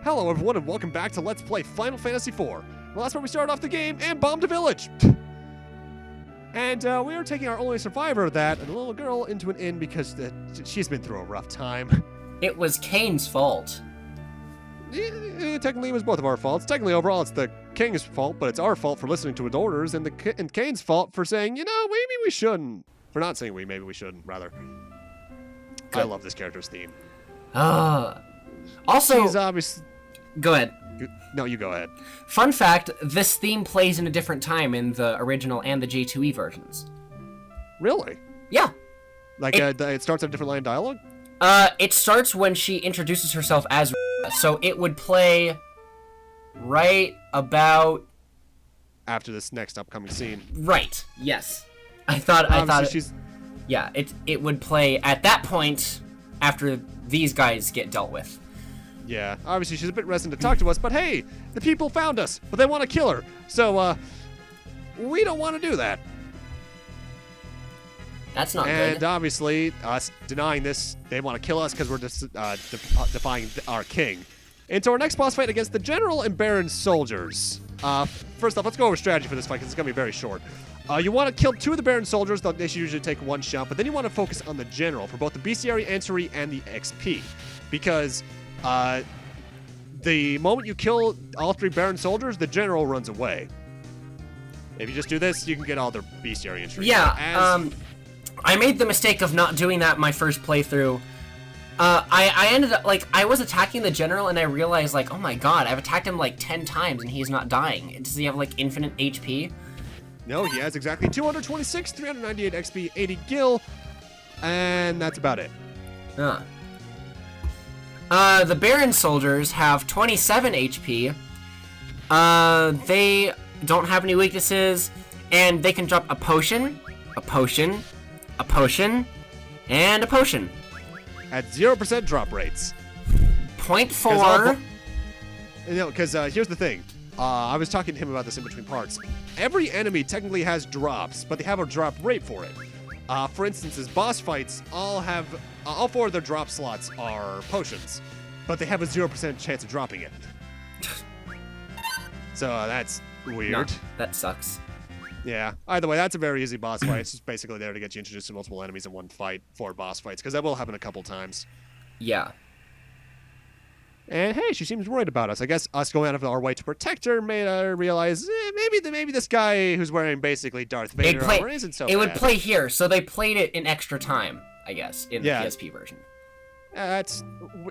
Hello everyone and welcome back to Let's Play Final Fantasy IV. The last part we started off the game and bombed a village. And we are taking our only survivor of that, a little girl, into an inn because she's been through a rough time. It was Kane's fault. Technically it was both of our faults. Technically overall it's the king's fault, but it's our fault for listening to his orders and Kane's fault for saying, you know, maybe we shouldn't. For not saying maybe we shouldn't, rather. Good. I love this character's theme. Also, he's obviously... Go ahead. No, you go ahead. Fun fact, this theme plays in a different time in the original and the J2E versions. Really? Yeah. Like, it starts at a different line of dialogue? It starts when she introduces herself as Rosa, so it would play right about... after this next upcoming scene. Right, yes. I thought she's... Yeah, it would play at that point after these guys get dealt with. Yeah, obviously she's a bit reticent to talk to us, but hey, the people found us, but they want to kill her. So, we don't want to do that. That's not good. And obviously, us denying this, they want to kill us because we're just defying our king. And so our next boss fight against the General and Baron soldiers. First off, let's go over strategy for this fight because it's going to be very short. You want to kill 2 of the Baron soldiers, they should usually take 1 shot, but then you want to focus on the General for both the bestiary, ancillary, and the XP. Because... the moment you kill all 3 Baron soldiers, the General runs away. If you just do this, you can get all their bestiary entries. Yeah, I made the mistake of not doing that my first playthrough. I ended up, like, I was attacking the General and I realized, like, oh my god, I've attacked him like 10 times and he's not dying. Does he have, like, infinite HP? No, he has exactly 226, 398 XP, 80 gil, and that's about it. The Baron soldiers have 27 HP. They don't have any weaknesses, and they can drop a potion, a potion, a potion, and a potion. At 0% drop rates. 0.4. No, because here's the thing. I was talking to him about this in between parts. Every enemy technically has drops, but they have a drop rate for it. For instance, his boss fights all have... all 4 of their drop slots are potions, but they have a 0% chance of dropping it. So that's weird. No, that sucks. Yeah. Either way, that's a very easy boss fight. It's just basically there to get you introduced to multiple enemies in one fight, 4 boss fights, because that will happen a couple times. Yeah. And hey, she seems worried about us. I guess us going out of our way to protect her made her realize maybe this guy who's wearing basically Darth Vader armor isn't so bad. It would play here, so they played it in extra time, I guess, in the PSP version.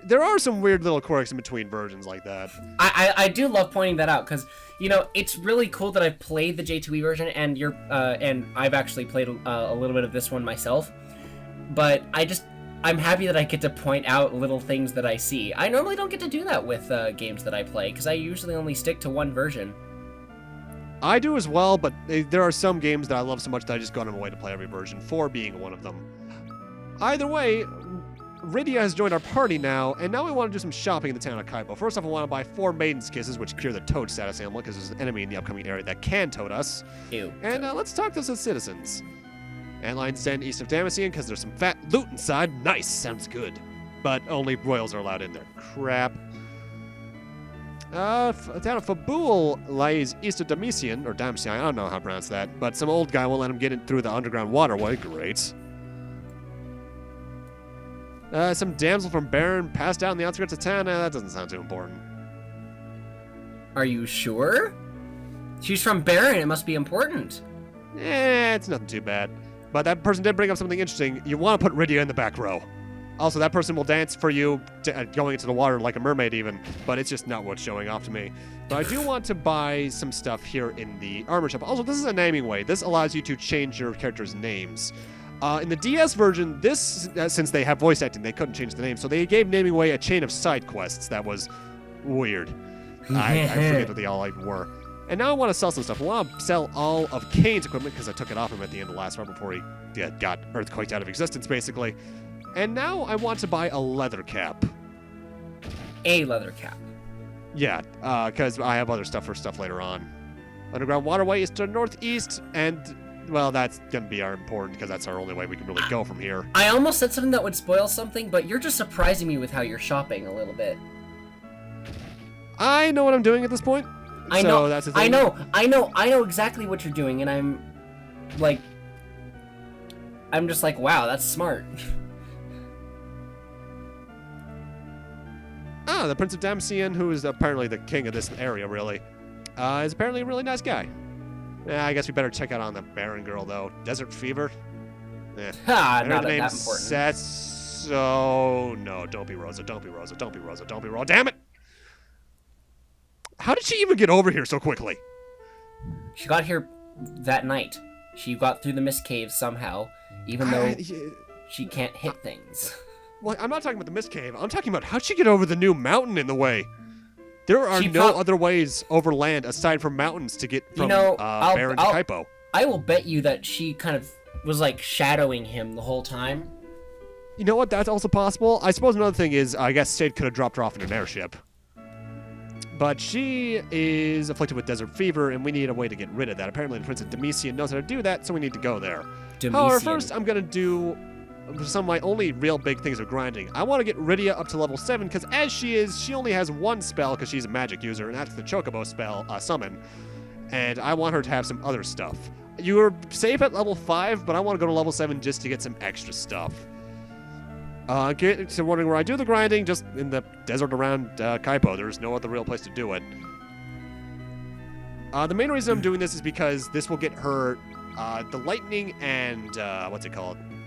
There are some weird little quirks in between versions like that. I do love pointing that out because, you know, it's really cool that I've played the J2E version and and I've actually played a little bit of this one myself. But I'm happy that I get to point out little things that I see. I normally don't get to do that with games that I play because I usually only stick to one version. I do as well, but there are some games that I love so much that I just go on my way to play every version, 4 being one of them. Either way, Rydia has joined our party now, and now we want to do some shopping in the town of Kaipo. First off, I want to buy 4 Maiden's Kisses, which cure the Toad status amulet, because there's an enemy in the upcoming area that can toad us. Ew. And let's talk to some citizens. Antline's Den east of Damascene, because there's some fat loot inside. Nice, sounds good. But only royals are allowed in there. Crap. The town of Fabul lies east of Damascene, or Damascene, I don't know how to pronounce that, but some old guy won't let him get in through the Underground Waterway. Great. Some damsel from Baron passed out in the outskirts of town. That doesn't sound too important. Are you sure? She's from Baron. It must be important. It's nothing too bad. But that person did bring up something interesting. You want to put Rydia in the back row. Also, that person will dance for you, going into the water like a mermaid even, but it's just not what's showing off to me. But I do want to buy some stuff here in the armor shop. Also, this is a naming way. This allows you to change your character's names. In the DS version, this, since they have voice acting, they couldn't change the name, so they gave naming away a chain of side quests that was weird. I forget what they all were. And now I want to sell some stuff. I want to sell all of Kane's equipment, because I took it off him at the end of the last part before he got earthquaked out of existence, basically. And now I want to buy a leather cap. A leather cap. Yeah, because I have other stuff for stuff later on. Underground Waterway is to the northeast, and... well, that's going to be important because that's our only way we can really go from here. I almost said something that would spoil something, but you're just surprising me with how you're shopping a little bit. I know what I'm doing at this point. I so know. That's the thing. I know exactly what you're doing, and I'm just like, wow, that's smart. The Prince of Damsian, who is apparently the king of this area, really, is apparently a really nice guy. I guess we better check out on the Baron girl, though. Desert Fever? Ha, I not heard the that name important. so... No, don't be Rosa, don't be Rosa, don't be Rosa, don't be Rosa. Damn it! How did she even get over here so quickly? She got here that night. She got through the mist cave somehow, even though she can't hit things. Well, I'm not talking about the Mist Cave. I'm talking about how'd she get over the new mountain in the way? There are no other ways over land aside from mountains to get from Baron to Kaipo. I will bet you that she kind of was like shadowing him the whole time. You know what? That's also possible. I suppose another thing is, I guess Sade could have dropped her off in an airship. But she is afflicted with desert fever, and we need a way to get rid of that. Apparently, the Prince of Demesian knows how to do that, so we need to go there. However, first, I'm going to do some of my only real big things of grinding. I want to get Rydia up to level 7, because as she is, she only has one spell, because she's a magic user, and that's the Chocobo spell, Summon. And I want her to have some other stuff. You are safe at level 5, but I want to go to level 7 just to get some extra stuff. Get to wondering where I do the grinding, just in the desert around Kaipo. There's no other real place to do it. The main reason I'm doing this is because this will get her the lightning and,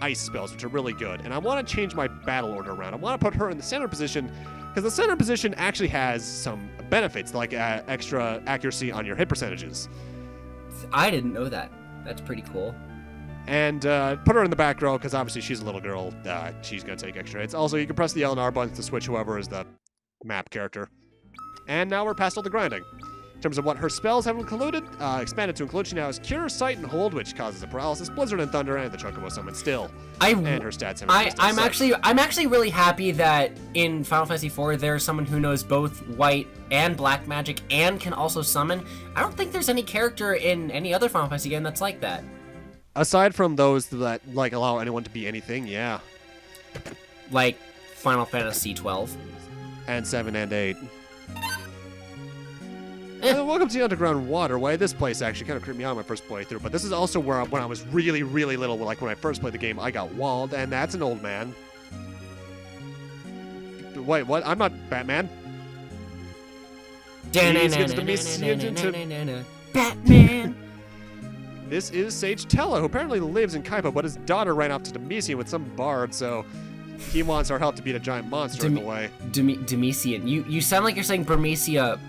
ice spells, which are really good. And I want to change my battle order around. I want to put her in the center position, because the center position actually has some benefits, like extra accuracy on your hit percentages. I didn't know that. That's pretty cool. And put her in the back row, because obviously she's a little girl. She's going to take extra hits. Also, you can press the L and R buttons to switch whoever is the map character. And now we're past all the grinding. In terms of what her spells have included, expanded to include, she now has Cure, Sight, and Hold, which causes a paralysis, Blizzard and Thunder, and the Chocobo Summon still. And her stats have I'm actually really happy that in Final Fantasy IV there's someone who knows both white and black magic and can also summon. I don't think there's any character in any other Final Fantasy game that's like that. Aside from those that allow anyone to be anything, yeah. Like Final Fantasy 12. And 7 and 8. Welcome to the Underground Waterway. This place actually kind of creeped me out on my first playthrough, but this is also where, when I was really, really little, like when I first played the game, I got walled, and that's an old man. Wait, what? I'm not Batman. Batman! This is Sage Tellah, who apparently lives in Kaipo, but his daughter ran off to Demesian with some bard, so he wants our help to beat a giant monster in the way. Demesian. You sound like you're saying Burmecia.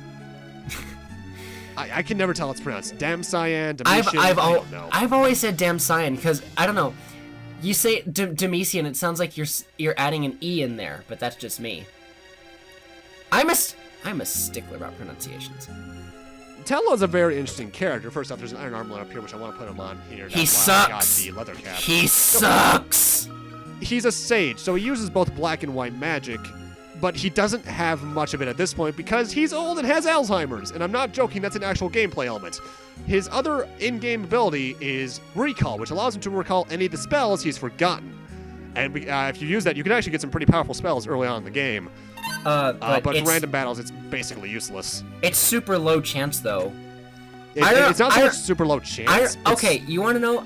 I can never tell how it's pronounced. Damsian, Demesian, I don't know. I've always said Damsian because, I don't know, you say Demesian, it sounds like you're adding an E in there, but that's just me. I'm a stickler about pronunciations. Tellah is a very interesting character. First off, there's an iron armlet up here, which I want to put him on here. He sucks! The leather cap. He sucks! He's a sage, so he uses both black and white magic, but he doesn't have much of it at this point because he's old and has Alzheimer's. And I'm not joking, that's an actual gameplay element. His other in-game ability is Recall, which allows him to recall any of the spells he's forgotten. And if you use that, you can actually get some pretty powerful spells early on in the game. But for random battles, it's basically useless. It's super low chance, though. It's not so much super low chance. Okay, you want to know?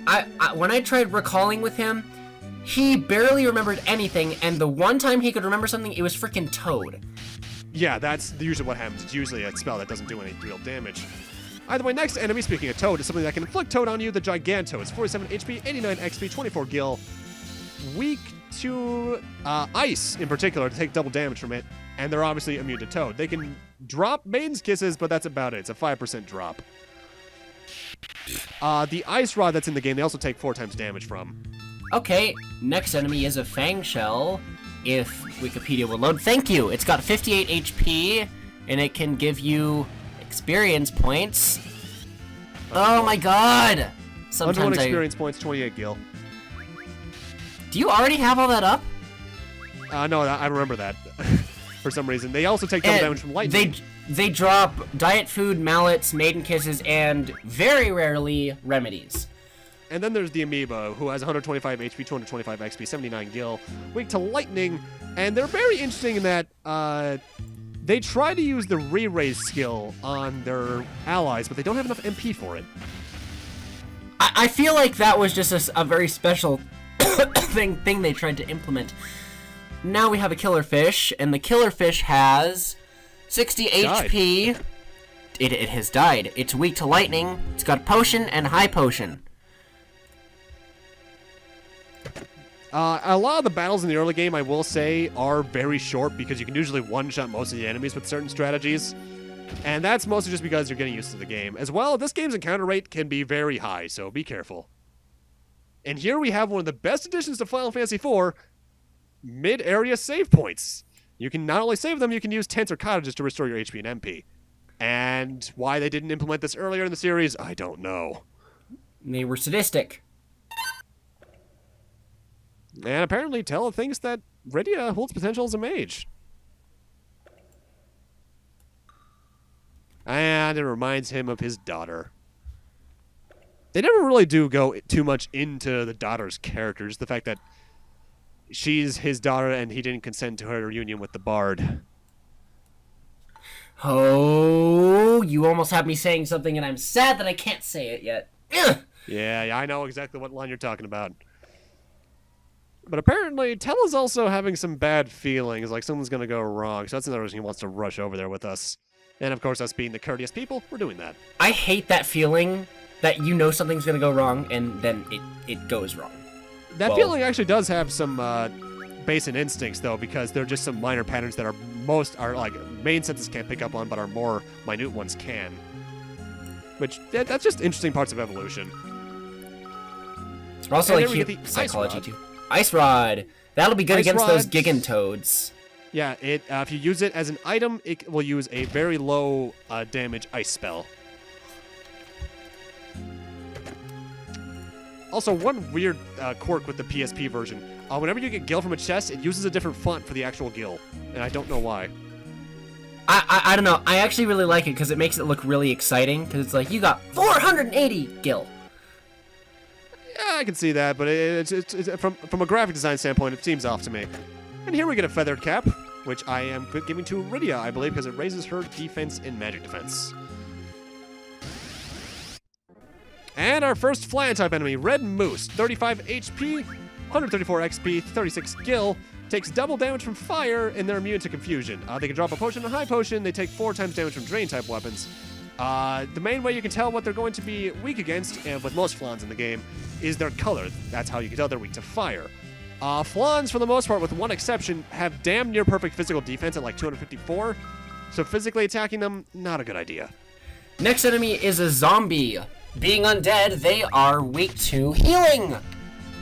When I tried recalling with him, he barely remembered anything, and the one time he could remember something, it was freaking Toad. Yeah, that's usually what happens. It's usually a spell that doesn't do any real damage. Either way, next enemy, speaking of Toad, is something that can inflict Toad on you, the Giganto. It's 47 HP, 89 XP, 24 gil. Weak to ice, in particular, to take double damage from it, and they're obviously immune to Toad. They can drop Maiden's Kisses, but that's about it. It's a 5% drop. The Ice Rod that's in the game, they also take 4 times damage from. Okay, next enemy is a Fang Shell, if Wikipedia will load. Thank you! It's got 58 HP, and it can give you experience points. Oh my god! Sometimes 101 experience points, 28 gil. Do you already have all that up? No, I remember that. For some reason. They also take double damage from lightning. They drop diet food, mallets, maiden kisses, and very rarely remedies. And then there's the Amoeba, who has 125 HP, 225 XP, 79 gil, weak to lightning, and they're very interesting in that They try to use the re-raise skill on their allies, but they don't have enough MP for it. I feel like that was just a very special thing they tried to implement. Now we have a killer fish, and the killer fish has 60 HP. It has died. It's weak to lightning. It's got potion and high potion. A lot of the battles in the early game, I will say, are very short because you can usually one-shot most of the enemies with certain strategies. And that's mostly just because you're getting used to the game. As well, this game's encounter rate can be very high, so be careful. And here we have one of the best additions to Final Fantasy IV, mid-area save points. You can not only save them, you can use tents or cottages to restore your HP and MP. And why they didn't implement this earlier in the series, I don't know. They were sadistic. And apparently Tellah thinks that Rydia holds potential as a mage. And it reminds him of his daughter. They never really do go too much into the daughter's character, just the fact that she's his daughter and he didn't consent to her union with the bard. Oh, you almost have me saying something and I'm sad that I can't say it yet. Ugh. Yeah, I know exactly what line you're talking about. But apparently, Tellah's also having some bad feelings, like something's going to go wrong, so that's another reason he wants to rush over there with us. And of course, us being the courteous people, we're doing that. I hate that feeling that you know something's going to go wrong and then it goes wrong. That feeling actually does have some basic instincts, though, because they're just some minor patterns that are like main senses can't pick up on, but our more minute ones can. Which, that's just interesting parts of evolution. Also, like, psychology, too. Ice Rod! That'll be good against those Gigantoads. Yeah, if you use it as an item, it will use a very low damage ice spell. Also, one weird quirk with the PSP version. Whenever you get Gil from a chest, it uses a different font for the actual Gil. And I don't know why. I don't know. I actually really like it because it makes it look really exciting. Because it's like, you got 480 Gil. Yeah, I can see that, but it's from a graphic design standpoint, it seems off to me. And here we get a feathered cap, which I am giving to Rydia, I believe, because it raises her defense in magic defense. And our first flying-type enemy, Red Moose, 35 HP, 134 XP, 36 Gil, takes double damage from fire, and they're immune to confusion. They can drop a potion and a high potion. They take 4 times damage from drain-type weapons. The main way you can tell what they're going to be weak against, and with most Flans in the game, is their color. That's how you can tell they're weak to fire. Flans, for the most part, with one exception, have damn near perfect physical defense at like 254, so physically attacking them, not a good idea. Next enemy is a zombie. Being undead, they are weak to healing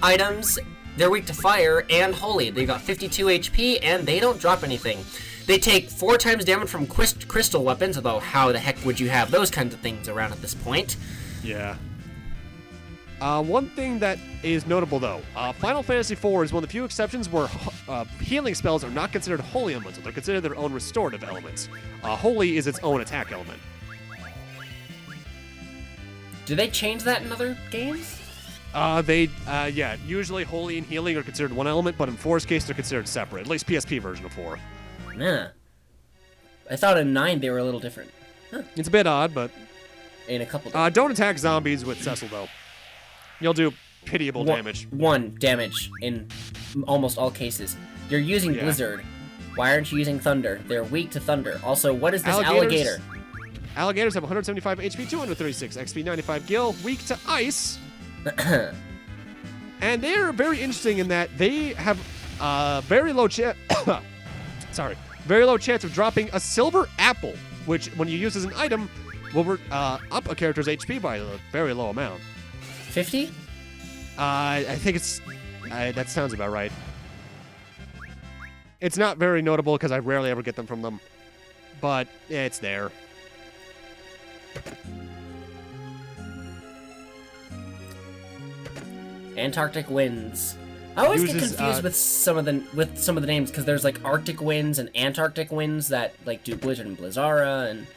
items. They're weak to fire and holy. They've got 52 HP, and they don't drop anything. They take 4 times damage from crystal weapons, although how the heck would you have those kinds of things around at this point? Yeah. One thing that is notable, though, Final Fantasy IV is one of the few exceptions where healing spells are not considered holy elements. They're considered their own restorative elements. Holy is its own attack element. Do they change that in other games? Yeah, usually holy and healing are considered one element, but in 4's case, they're considered separate, at least PSP version of 4. Nah. I thought in 9 they were a little different. Huh. It's a bit odd, but... In a couple don't attack zombies with Cecil, though. You'll do pitiable damage. 1 damage in almost all cases. You're using Blizzard. Why aren't you using Thunder? They're weak to Thunder. Also, what is this alligator? Alligators have 175 HP, 236 XP, 95 Gil, weak to ice. And they're very interesting in that they have very low chance of dropping a silver apple, which when you use as an item will up a character's HP by a very low amount. 50? I think it's that sounds about right. It's not very notable because I rarely ever get them from them, but it's there. Antarctic winds. I always get confused with some of the names because there's like Arctic winds and Antarctic winds that like do Blizzard and Blizzara and.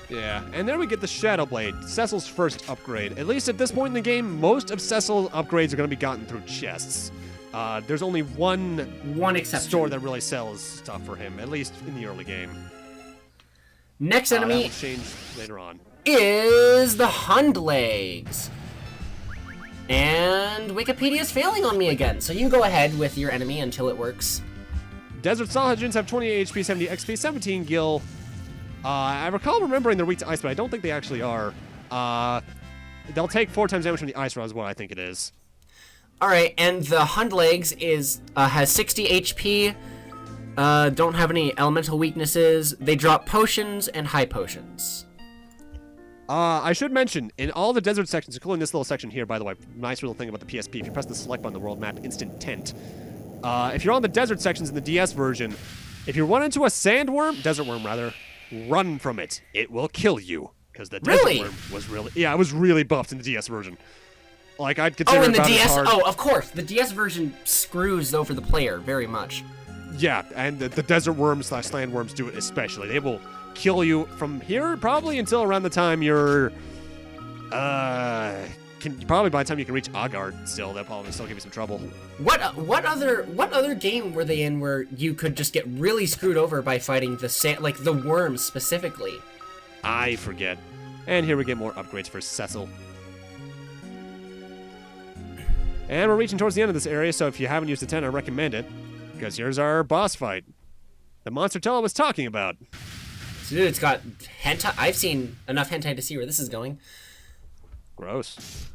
Yeah, and then we get the Shadow Blade, Cecil's first upgrade. At least at this point in the game, most of Cecil's upgrades are going to be gotten through chests. There's only one exception. store that really sells stuff for him, at least in the early game. Next enemy that will change later on. Is the Hundlegs. And Wikipedia's failing on me again, so you go ahead with your enemy until it works. Desert Salamanders have 28 HP, 70 XP, 17 gil. I recall remembering they're weak to ice, but I don't think they actually are. They'll take 4 times damage from the ice rod is what I think it is. Alright, and the Hundlegs has 60 HP, don't have any elemental weaknesses. They drop potions and high potions. I should mention, in all the desert sections, including this little section here, by the way, nice little thing about the PSP, if you press the select button on the world map, instant tent. If you're on the desert sections in the DS version, if you run into a desert worm rather, run from it. It will kill you. Because the desert worm was it was really buffed in the DS version. Like, I'd consider in the about DS, as hard. oh, of course, the DS version screws over the player very much. Yeah, and the desert worms / land worms do it especially. They will kill you from here probably until around the time you're probably by the time you can reach Agard still. That'll probably still give you some trouble. What other game were they in where you could just get really screwed over by fighting the worms specifically? I forget. And here we get more upgrades for Cecil. And we're reaching towards the end of this area, so if you haven't used the 10, I recommend it. Because here's our boss fight. The monster Tellah was talking about. Dude, it's got hentai. I've seen enough hentai to see where this is going. Gross.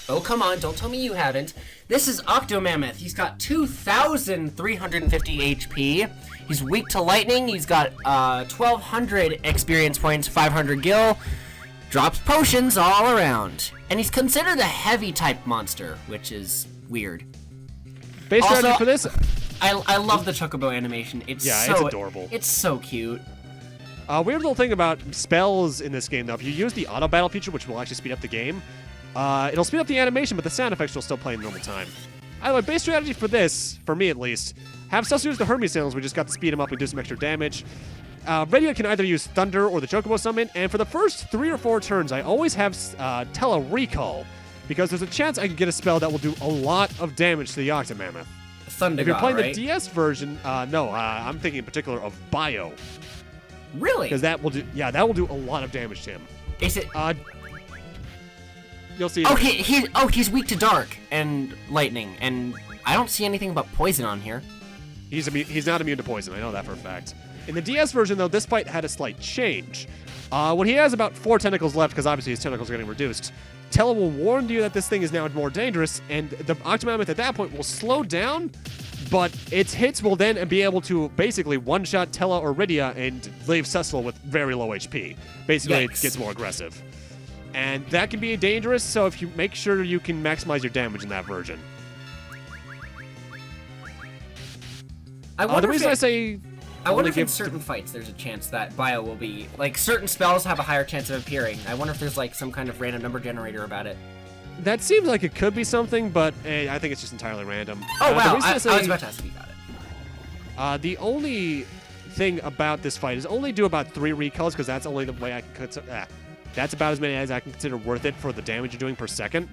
Oh, come on, don't tell me you haven't. This is Octomammoth. He's got 2,350 HP. He's weak to lightning. He's got 1,200 experience points, 500 gil. Drops potions all around. And he's considered a heavy type monster, which is weird. Base strategy for this? I love the Chocobo animation. It's adorable. It's so cute. Weird little thing about spells in this game, though. If you use the auto battle feature, which will actually speed up the game, it'll speed up the animation, but the sound effects will still play in normal time. Either way, base strategy for this, for me at least, have Cecil use the Hermes Signals. We just got to speed him up and do some extra damage. Redia can either use Thunder or the Chocobo Summon, and for the first 3 or 4 turns, I always have Tellah Recall, because there's a chance I can get a spell that will do a lot of damage to the Octomammoth. Thunder. If you're playing right? the DS version, no, I'm thinking in particular of Bio. Really? Because that will do a lot of damage to him. Is it? You'll see. Oh, he's weak to dark and lightning, and I don't see anything about poison on here. He's not immune to poison. I know that for a fact. In the DS version, though, this fight had a slight change. When he has about 4 tentacles left, because obviously his tentacles are getting reduced, Tellah will warn you that this thing is now more dangerous, and the Octomammoth at that point will slow down, but its hits will then be able to basically one-shot Tellah or Rydia and leave Cecil with very low HP. Basically, It gets more aggressive. And that can be dangerous, so if you make sure you can maximize your damage in that version. I wonder if in certain fights there's a chance that Bio will be... Like, certain spells have a higher chance of appearing. I wonder if there's, like, some kind of random number generator about it. That seems like it could be something, but I think it's just entirely random. Oh, wow. I was about to ask you about it. The only thing about this fight is only do about 3 recalls, because that's only the way I can... that's about as many as I can consider worth it for the damage you're doing per second.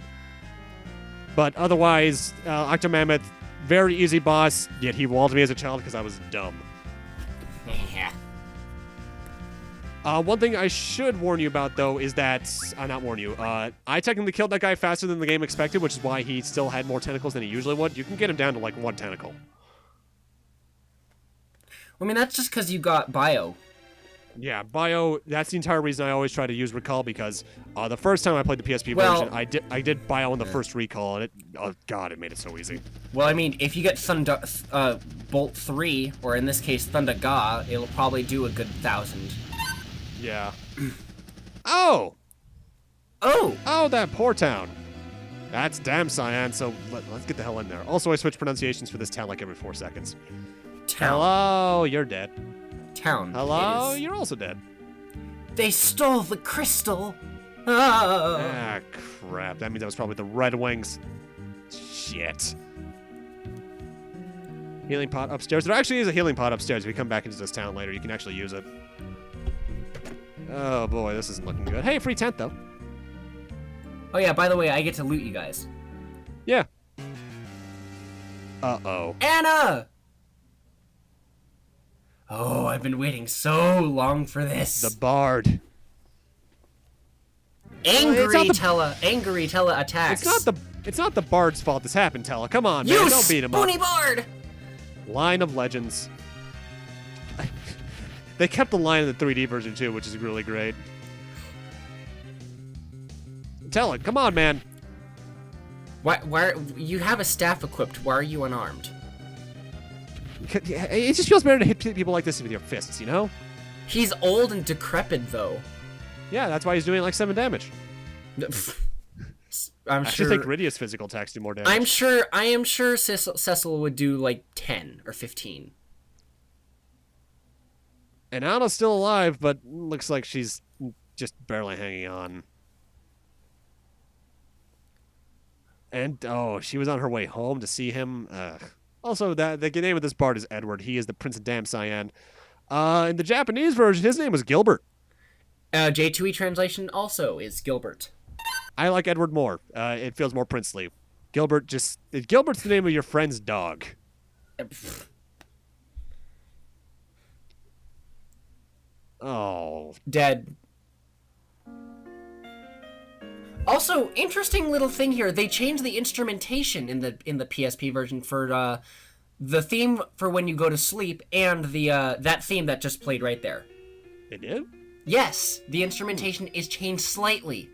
But otherwise, Octomammoth, very easy boss, yet he walled me as a child because I was dumb. Yeah. One thing I should warn you about, though, is that... not warn you. I technically killed that guy faster than the game expected, which is why he still had more tentacles than he usually would. You can get him down to, like, 1 tentacle. I mean, that's just because you got Bio. Yeah, Bio, that's the entire reason I always try to use Recall, because the first time I played the PSP version, I did Bio on the first Recall, and it made it so easy. Well, I mean, if you get Bolt 3, or in this case, Thunder Ga, it'll probably do a good 1,000. Yeah. Oh, that poor town. That's damn cyan, so let's get the hell in there. Also, I switch pronunciations for this town like every 4 seconds. Town. Hello, you're dead. Town. Hello, you're also dead. They stole the crystal. Ah, crap. That means that was probably the Red Wings. Shit. Healing pot upstairs. There actually is a healing pot upstairs. If you come back into this town later, you can actually use it. Oh boy, this isn't looking good. Hey, free tent though. Oh yeah, by the way, I get to loot you guys. Yeah. Uh-oh. Anna! Oh, I've been waiting so long for this. The bard. Angry Tellah attacks. It's not the bard's fault this happened, Tellah. Come on, man. You Don't beat him up. spoony bard! Line of Legends. They kept the line in the 3D version too, which is really great. Tellah, come on, man. Why you have a staff equipped? Why are you unarmed? It just feels better to hit people like this with your fists, you know? He's old and decrepit, though. Yeah, that's why he's doing like 7 damage. I'm I sure. should think Rydia's physical attacks do more damage. I am sure Cecil would do like 10 or 15. And Anna's still alive, but looks like she's just barely hanging on. And, oh, she was on her way home to see him. Also, the name of this bard is Edward. He is the Prince of Dam Cyan. In the Japanese version, his name was Gilbert. J2E translation also is Gilbert. I like Edward more. It feels more princely. Gilbert's the name of your friend's dog. Oh. Dead. Also, interesting little thing here. They changed the instrumentation in the PSP version for the theme for when you go to sleep and the that theme that just played right there. They did? Yes, the instrumentation is changed slightly.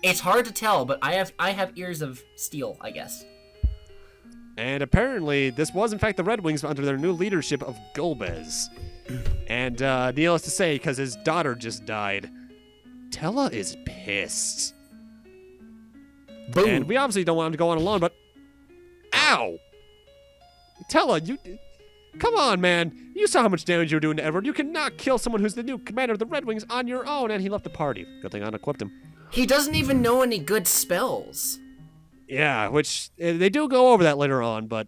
It's hard to tell, but I have ears of steel, I guess. And apparently, this was in fact the Red Wings under their new leadership of Golbez. And needless to say, because his daughter just died, Tellah is pissed. Boom. And we obviously don't want him to go on alone, but... Ow! Tellah, you... Come on, man. You saw how much damage you were doing to Edward. You cannot kill someone who's the new commander of the Red Wings on your own. And he left the party. Good thing I unequipped him. He doesn't even know any good spells. Yeah, which... They do go over that later on, but...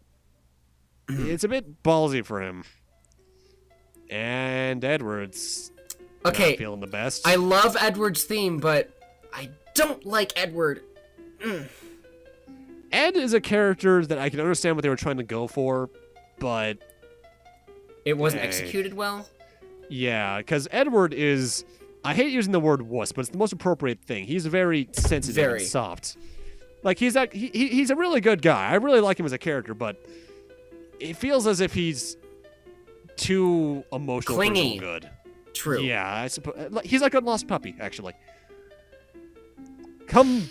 it's a bit ballsy for him. And Edward's... Okay. Not feeling the best. I love Edward's theme, but I don't like Edward. Ed is a character that I can understand what they were trying to go for, but... It wasn't executed well? Yeah, because Edward is... I hate using the word wuss, but it's the most appropriate thing. He's very sensitive and soft. Like, he's a really good guy. I really like him as a character, but it feels as if he's too emotional Clingy. for good. True. Yeah, I suppose. He's like a lost puppy, actually. Come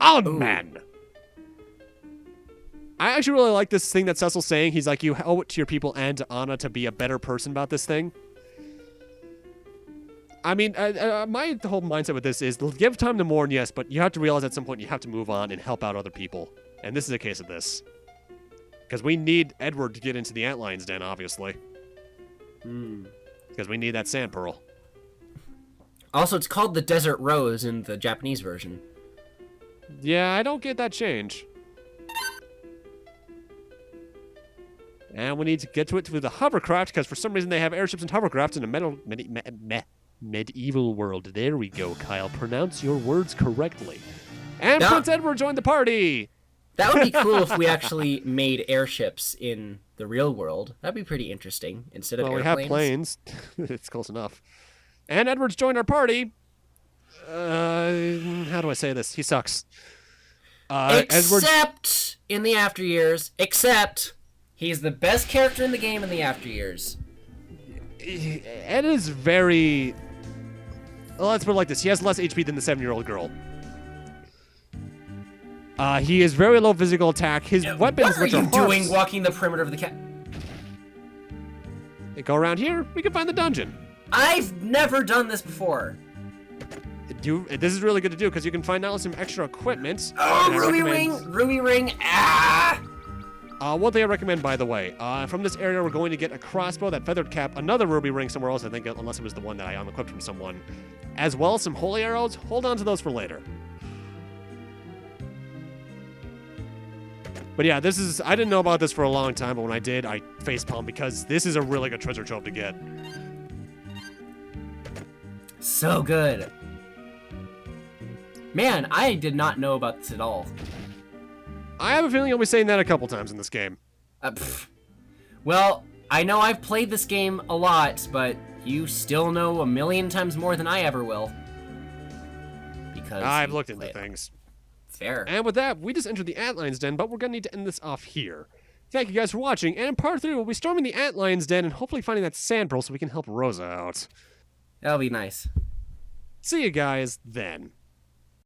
on, man! I actually really like this thing that Cecil's saying. He's like, you owe it to your people and to Anna to be a better person about this thing. I mean, my whole mindset with this is give time to mourn, yes, but you have to realize at some point you have to move on and help out other people. And this is a case of this. Because we need Edward to get into the Antlion's Den, obviously. Because we need that sand pearl. Also, it's called the Desert Rose in the Japanese version. Yeah, I don't get that change. And we need to get to it through the hovercraft, because for some reason they have airships and hovercrafts in a medieval world. There we go, Kyle. Pronounce your words correctly. And Prince Edward joined the party! That would be cool if we actually made airships in the real world. That'd be pretty interesting, instead of airplanes. Well, we have planes. It's close enough. And Edward's joined our party. How do I say this? He sucks. Except in the after years. Except he's the best character in the game in the after years. Ed is very... Well, let's put it like this. He has less HP than the 7-year-old girl. He is very low physical attack. His weapons, which are What are you doing walking the perimeter of the cat? Go around here. We can find the dungeon. I've never done this before. This is really good to do because you can find out some extra equipment. Oh, Ruby Ring! Ruby Ring! Ah! One thing I recommend, by the way, from this area, we're going to get a crossbow, that feathered cap, another ruby ring somewhere else, I think, unless it was the one that I unequipped from someone, as well as some holy arrows. Hold on to those for later. But yeah, this is... I didn't know about this for a long time, but when I did, I facepalmed because this is a really good treasure trove to get. So good. Man, I did not know about this at all. I have a feeling you'll be saying that a couple times in this game. Well, I know I've played this game a lot, but you still know a million times more than I ever will. Because I've looked into things. Fair. And with that, we just entered the Antlion's Den, but we're going to need to end this off here. Thank you guys for watching, and in part 3, we'll be storming the Antlion's Den and hopefully finding that sand pearl so we can help Rosa out. That'll be nice. See you guys then.